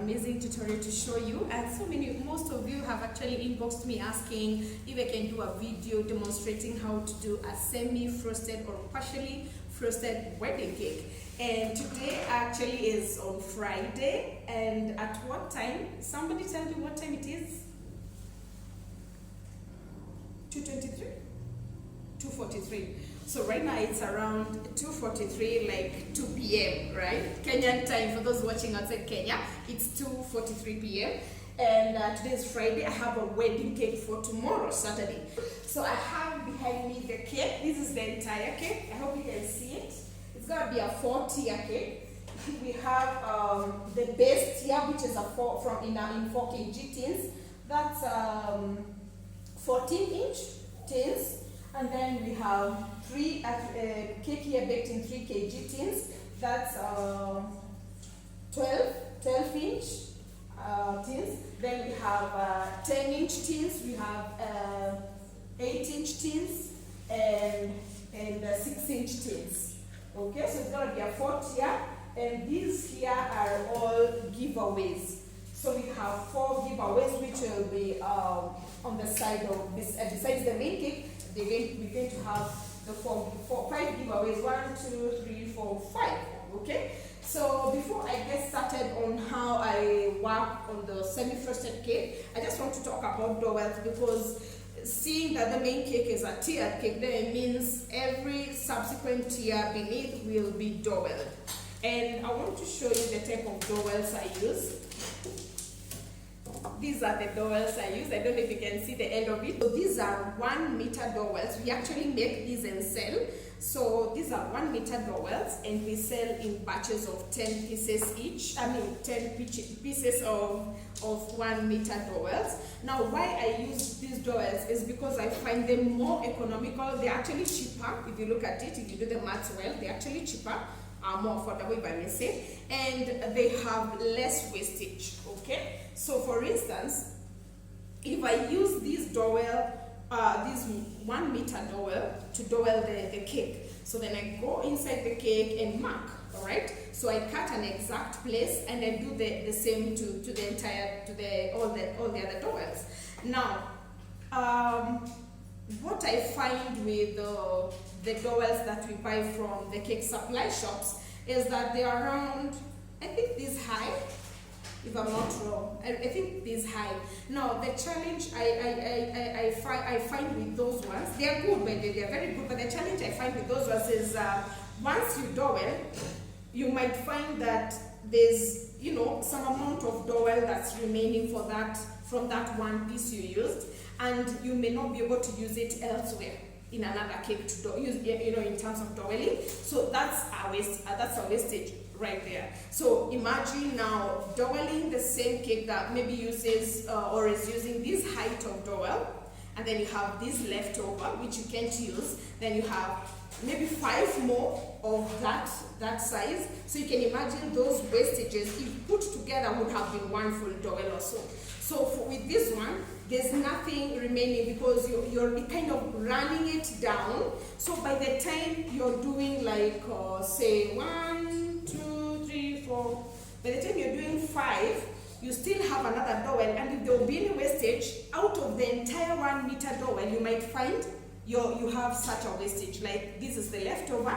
amazing tutorial to show you, and most of you have actually inboxed me asking if I can do a video demonstrating how to do a semi-frosted or partially frosted wedding cake. And today actually is on Friday, and at what time? Somebody tell me what time it is? 2:23? 2:43. So right now it's around 2:43, like 2 p.m., right? Kenyan time, for those watching outside Kenya, it's 2:43 p.m. And today is Friday. I have a wedding cake for tomorrow, Saturday. So I have behind me the cake. This is the entire cake. I hope you can see it. It's gonna be a 4-tier cake. We have the base tier, which is in 4 kg tins. That's 14-inch tins. And then we have 3 cake here baked in 3 kg tins. That's 12-inch tins. Then we have 10-inch tins. We have 8-inch tins and 6-inch tins. Okay, so it's gonna be a 4-tier, and these here are all giveaways. So we have 4 giveaways, which will be on the side of this. Besides the main cake, we're going to have the 5 giveaways. 1, 2, 3, 4, 5. Okay. So before I get started on how I work on the semi-frosted cake, I just want to talk about dowels, because seeing that the main cake is a tiered cake, then it means every subsequent tier beneath will be doweled. And I want to show you the type of dowels I use. These are the dowels I use. I don't know if you can see the end of it. So these are 1 meter dowels. We actually make these and sell. So these are 1 meter dowels, and we sell in batches of 10 pieces each. 10 pieces of 1 meter dowels. Now, why I use these dowels is because I find them more economical. They're actually cheaper. If you look at it, if you do the maths well, they're actually cheaper. More affordable, if I may say, and they have less wastage. Okay, so for instance, if I use this dowel, this 1 meter dowel to dowel the cake, so then I go inside the cake and mark. All right, so I cut an exact place and then do the same to the entire all the other dowels. Now, what I find with the dowels that we buy from the cake supply shops is that they are around, I think this high, if I'm not wrong. I think this high. Now the challenge I find with those ones, they are good, but they are very good. But the challenge I find with those ones is once you dowel, you might find that there's some amount of dowel that's remaining from that one piece you used, and you may not be able to use it elsewhere in another cake to use, in terms of doweling. So that's a wastage right there. So imagine now doweling the same cake that maybe uses or is using this height of dowel, and then you have this leftover which you can't use. Then you have maybe 5 more of that size. So you can imagine those wastages, if put together, would have been 1 full dowel or so. So with this one, there's nothing remaining, because you're kind of running it down. So by the time you're doing like say 1, 2, 3, 4, by the time you're doing 5, you still have another dowel, and if there will be any wastage out of the entire 1 meter dowel, you might find you have such a wastage. Like this is the leftover,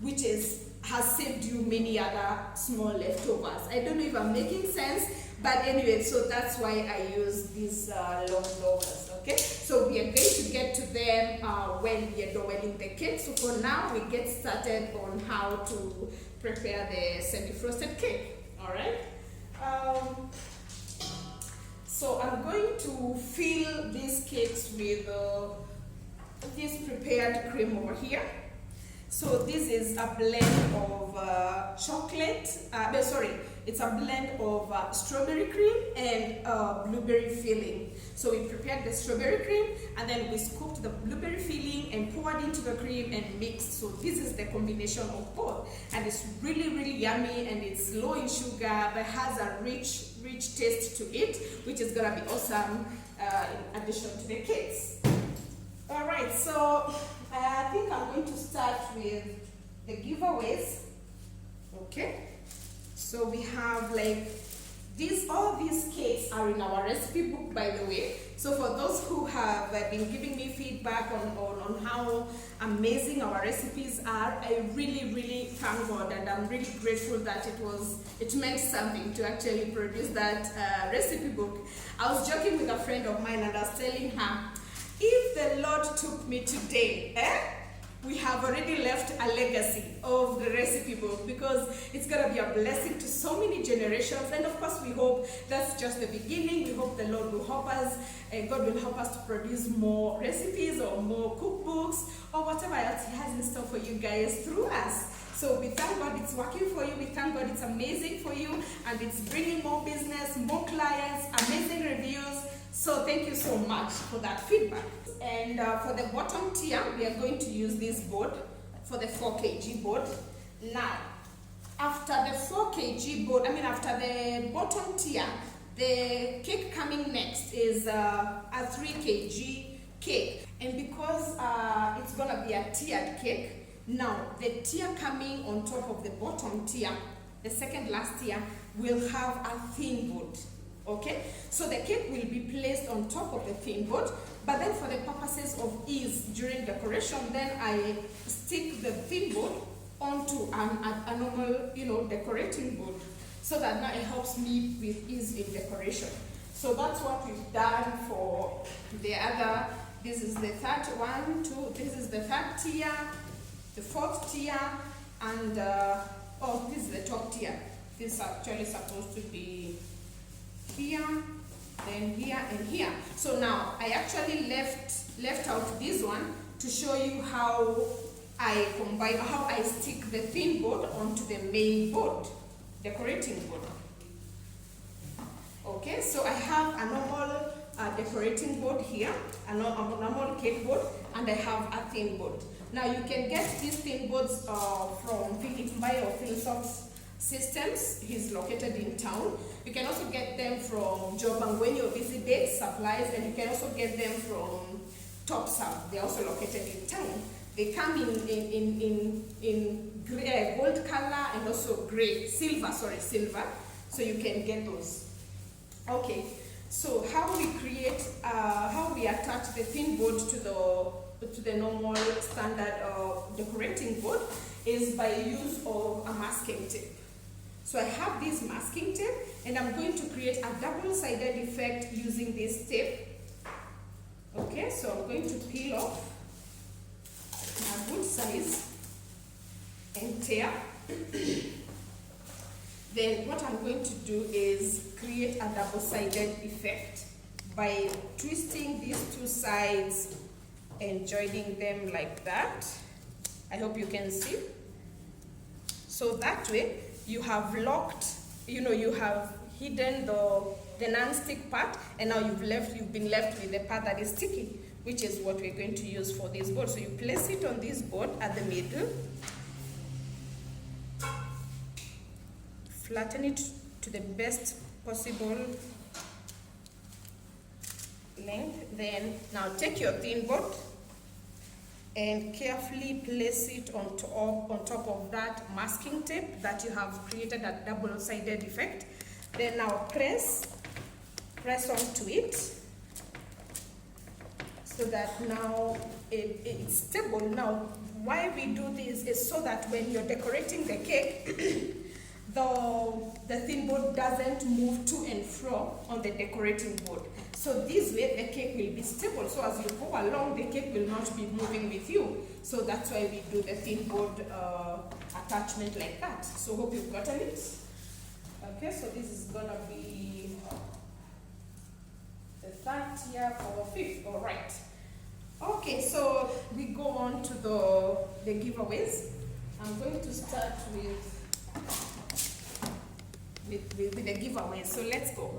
which has saved you many other small leftovers. I don't know if I'm making sense, but anyway, so that's why I use these long dowels. Okay, so we are going to get to them when we are doweling the cake. So for now, we get started on how to prepare the semi-frosted cake. All right. So I'm going to fill these cakes with this prepared cream over here. So this is a blend of it's a blend of strawberry cream and blueberry filling. So we prepared the strawberry cream, and then we scooped the blueberry filling and poured into the cream and mixed. So this is the combination of both, and it's really, really yummy, and it's low in sugar but has a rich taste to it, which is gonna be awesome in addition to the cakes. All right, so I think I'm going to start with the giveaways. Okay, so we have like All these cakes are in our recipe book, by the way. So for those who have been giving me feedback on how amazing our recipes are, I really thank God, and I'm really grateful that it meant something to actually produce that recipe book. I was joking with a friend of mine, and I was telling her, if the Lord took me today, we have already left a legacy of the recipe book, because it's going to be a blessing to so many generations. And of course, we hope that's just the beginning. We hope the Lord will help us, and God will help us to produce more recipes or more cookbooks or whatever else He has in store for you guys through us. So we thank God it's working for you. We thank God it's amazing for you, and it's bringing more business, more clients, amazing reviews. So thank you so much for that feedback. And for the bottom tier, we are going to use this board for the 4 kg board. Now, after the 4 kg board, after the bottom tier, the cake coming next is a 3 kg cake. And because it's going to be a tiered cake, now the tier coming on top of the bottom tier, the second last tier, will have a thin board. Okay, so the cake will be placed on top of the thin board, but then for the purposes of ease during decoration, then I stick the thin board onto a normal, decorating board, so that now it helps me with ease in decoration. So that's what we've done for the other. This is the third one, two. This is the third tier, the fourth tier, and this is the top tier. This is actually supposed to be here, then here, and here. So now I actually left out this one to show you how I stick the thin board onto the main board, decorating board. Okay, so I have a normal decorating board here, a normal cake board, and I have a thin board. Now you can get these thin boards from Philip Mbai or Philosoph Systems. He's located in town. You can also get them from Jobangweni or Busy Dates Supplies, and you can also get them from Top South. They're also located in town. They come in gray, gold color, and also silver. So you can get those. Okay. So how we attach the thin board to the normal standard decorating board is by use of a masking tape. So I have this masking tape, and I'm going to create a double-sided effect using this tape. Okay, so I'm going to peel off a good size and tear. Then what I'm going to do is create a double-sided effect by twisting these two sides and joining them like that. I hope you can see. So that way you have locked, you have hidden the non-stick part, and now you've been left with the part that is sticky, which is what we're going to use for this board. So you place it on this board at the middle, flatten it to the best possible length. Then now take your thin board and carefully place it on top of that masking tape that you have created a double-sided effect. Then now press onto it so that now it's stable. Now why we do this is so that when you're decorating the cake, the thin board doesn't move to and fro on the decorating board. So this way the cake will be stable. So as you go along, the cake will not be moving with you. So that's why we do the thin board attachment like that. So hope you've gotten it. Okay, so this is gonna be the third tier for fifth. All right. Okay, so we go on to the giveaways. I'm going to start with the giveaways. So let's go.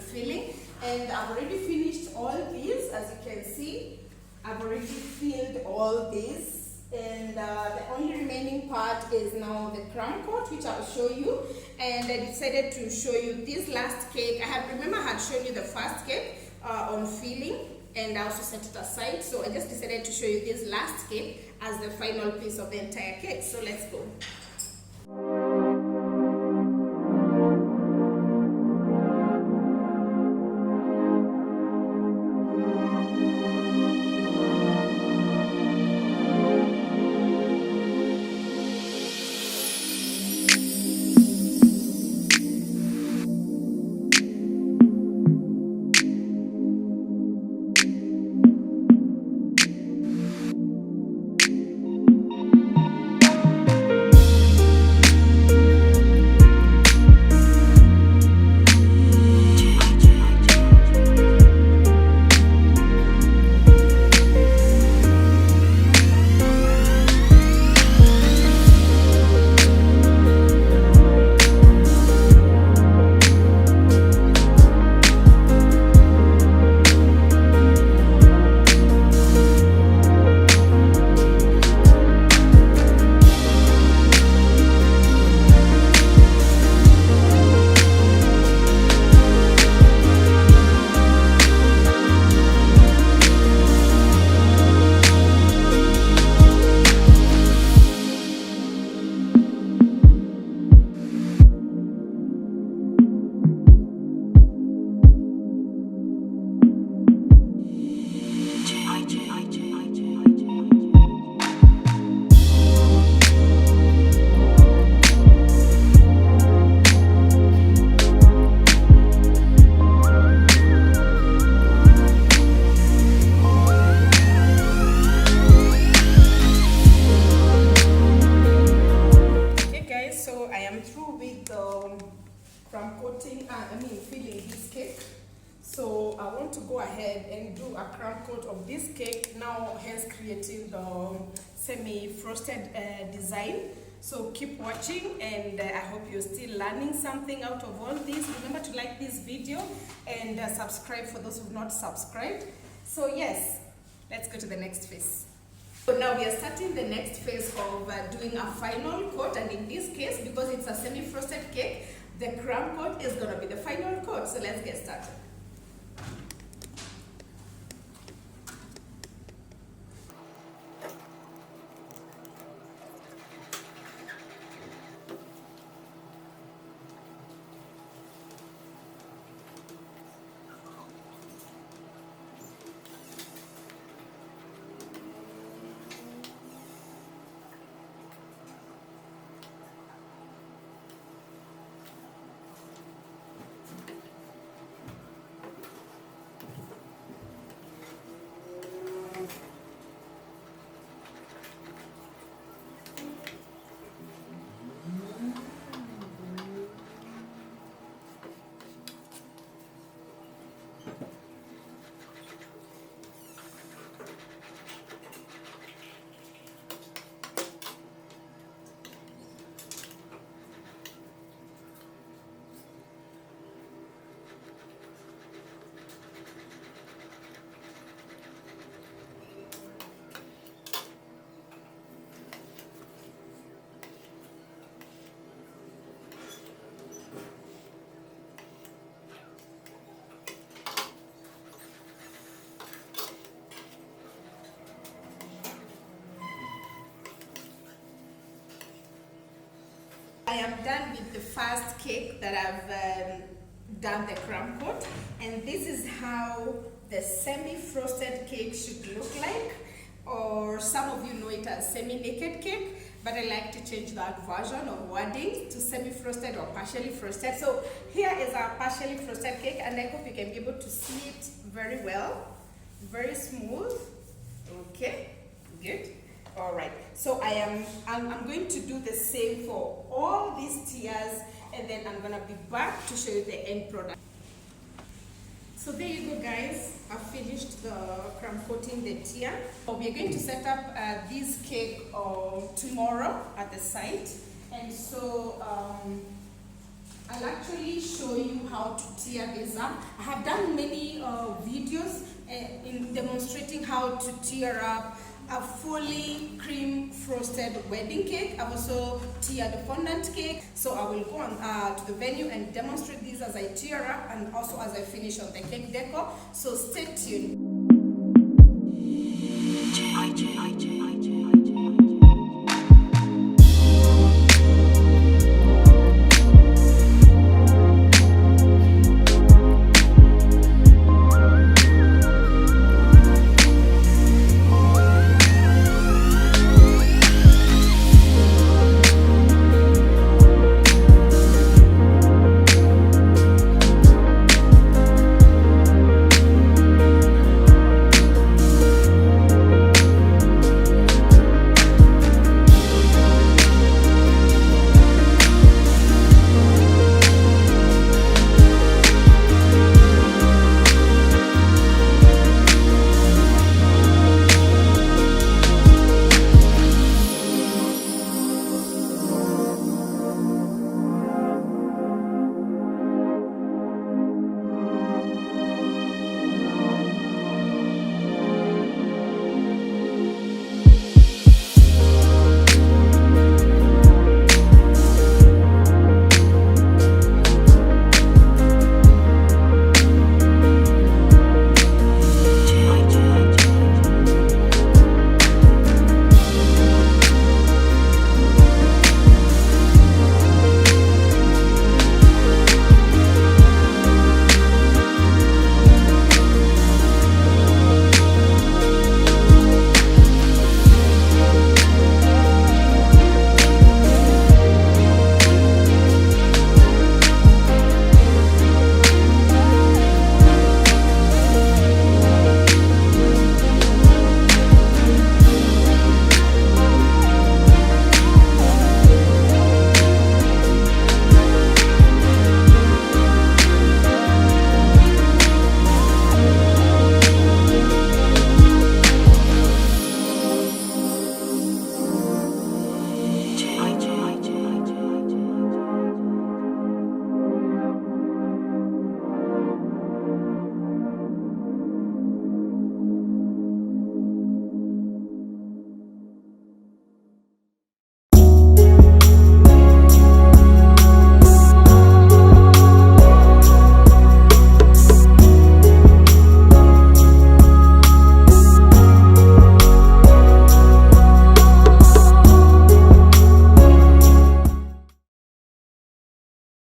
filling. And I've already finished all these, as you can see. I've already filled all these, and the only remaining part is now the crumb coat, which I'll show you. And I decided to show you this last cake. I had shown you the first cake on filling, and I also set it aside. So I just decided to show you this last cake as the final piece of the entire cake. So let's go. Filling this cake. So I want to go ahead and do a crumb coat of this cake now, hence creating the semi-frosted design. So keep watching, and I hope you're still learning something out of all this. Remember to like this video and subscribe for those who've not subscribed. So yes, let's go to the next phase. So now we are starting the next phase of doing a final coat, and in this case, because it's a semi-frosted cake, the crumb coat is going to be the final coat. So let's get started. I am done with the first cake that I've done the crumb coat, and this is how the semi-frosted cake should look like, or some of you know it as semi-naked cake, but I like to change that version of wording to semi-frosted or partially frosted. So here is our partially frosted cake, and I hope you can be able to see it very well, very smooth. Okay, good. All right, so I'm going to do the same for all these tiers, and then I'm gonna be back to show you the end product. So there you go, guys. I've finished the crumb coating the tier. So we're going to set up this cake tomorrow at the site, and so I'll actually show you how to tear this up. I have done many videos in demonstrating how to tear up a fully cream frosted wedding cake. I've also tiered a fondant cake. So I will go on to the venue and demonstrate this as I tear up and also as I finish on the cake decor. So stay tuned.